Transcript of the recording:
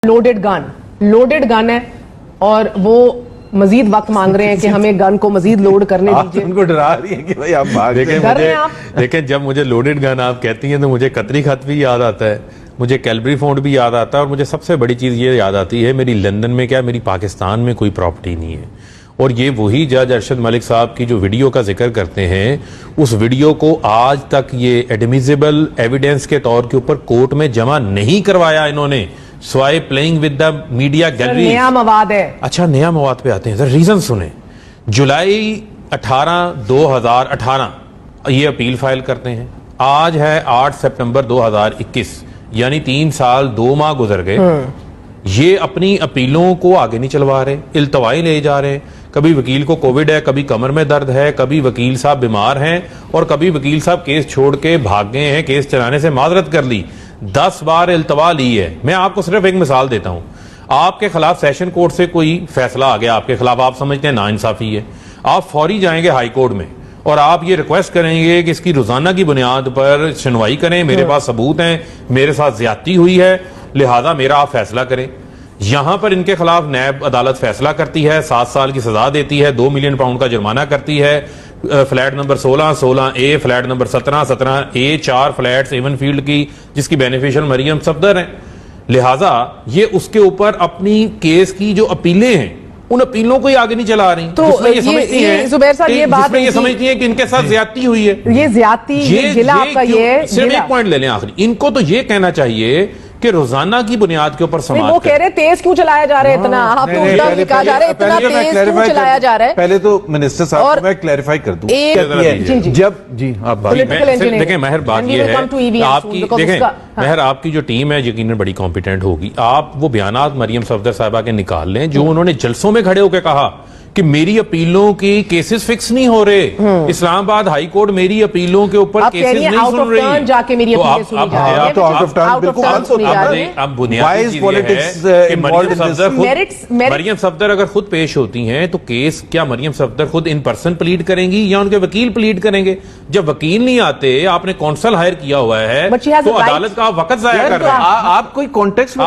Loaded gun है और वो मजीद वक्त मांग रहे हैं कि हमें गन को मजीद लोड करने दीजिए। उनको डरा रही है कि भाई आप भाग देखें जब मुझे लोडेड गन आप कहती हैं तो मुझे कतरी खत भी याद आता है, मुझे कैलबरी फोर्ट भी याद आता है और मुझे सबसे बड़ी चीज़ ये याद आती है मेरी लंदन में क्या मेरी पाकिस्तान में कोई प्रॉपर्टी नहीं है। और ये वही जज अरशद मलिक साहब की जो वीडियो का जिक्र करते हैं उस वीडियो को आज तक ये एडमिसिबल एविडेंस के तौर के ऊपर कोर्ट में जमा नहीं करवाया इन्होंने, स्वाय playing with the media gallery. नया मवाद है। अच्छा, नया मवाद पे आते हैं सर, रीजन सुने। जुलाई 18, 2018 ये अपील फाइल करते हैं, आज है 8 सितंबर 2021, यानी 3 साल 2 माह गुजर गए। ये अपनी अपीलों को आगे नहीं चलवा रहे, इल्तवाई ले जा रहे हैं। कभी वकील को कोविड है, कभी कमर में दर्द है, कभी वकील साहब बीमार हैं और कभी वकील साहब केस छोड़ के भाग गए हैं, केस चलाने से माजरत कर ली, 10 बार इल्तवा ली है। मैं आपको सिर्फ एक मिसाल देता हूं, आपके खिलाफ सेशन कोर्ट से कोई फैसला आ गया, आपके खिलाफ आप समझते हैं नाइंसाफी है, आप फौरी जाएंगे हाई कोर्ट में और आप ये रिक्वेस्ट करेंगे कि इसकी रोजाना की बुनियाद पर सुनवाई करें, मेरे पास सबूत हैं, मेरे साथ ज्यादती हुई है, लिहाजा मेरा आप फैसला करें। यहां पर इनके खिलाफ नैब अदालत फैसला करती है, 7 साल की सजा देती है, 2 मिलियन पाउंड का जुर्माना करती है। Flat number 16, 16A, flat number 17, 17A, 4 flats Avenfield की जिसकी बेनिफिशियल मरियम सफदर हैं। लिहाजा ये उसके ऊपर अपनी केस की जो अपीलें हैं उन अपीलों को ही आगे नहीं चला रही। तो ये समझती हैं जुबैर साहब, ये बात ये समझती हैं कि इनके साथ ज्यादती हुई है, ये ज्यादती, ये गिला आपका, ये सिर्फ एक पॉइंट ले लें आखिरी, इनको तो ये कहना चाहिए कि रोजाना की बुनियाद के ऊपर समाज वो कह रहे तेज क्यों चलाया जा रहा है इतना, आप तो उल्टा कहा जा रहा है इतना तेज क्यों चलाया जा रहा है। पहले तो मिनिस्टर साहब को मैं क्लैरिफाई कर दूं, जब जी आप बात देखें महर, बात ये है आपकी, देखें महर आपकी जो टीम है यकीनन बड़ी कॉम्पिटेंट होगी। आप वो बयानात मरियम सफदर साहिबा के निकाल लें जो उन्होंने जलसों में खड़े होकर कहा कि मेरी अपीलों की केसेस फिक्स नहीं हो रहे, इस्लामाबाद हाई कोर्ट मेरी अपीलों के ऊपर केसेस नहीं सुन रही, जाके मेरी अपीलें सुनी जा रही हैं। तो आउट ऑफ टर्न बिल्कुल सुनी जा रही है। अब बुनियादी चीज ये है कि मरियम सफदर अगर खुद पेश होती हैं तो केस क्या मरियम सफदर खुद इन पर्सन प्लीड करेंगी या उनके वकील प्लीड करेंगे? जब वकील नहीं आते, आपने कौंसल हायर किया हुआ है तो अदालत का वक्त जाया कर रहे हैं। आप कोई कॉन्टेक्स्ट में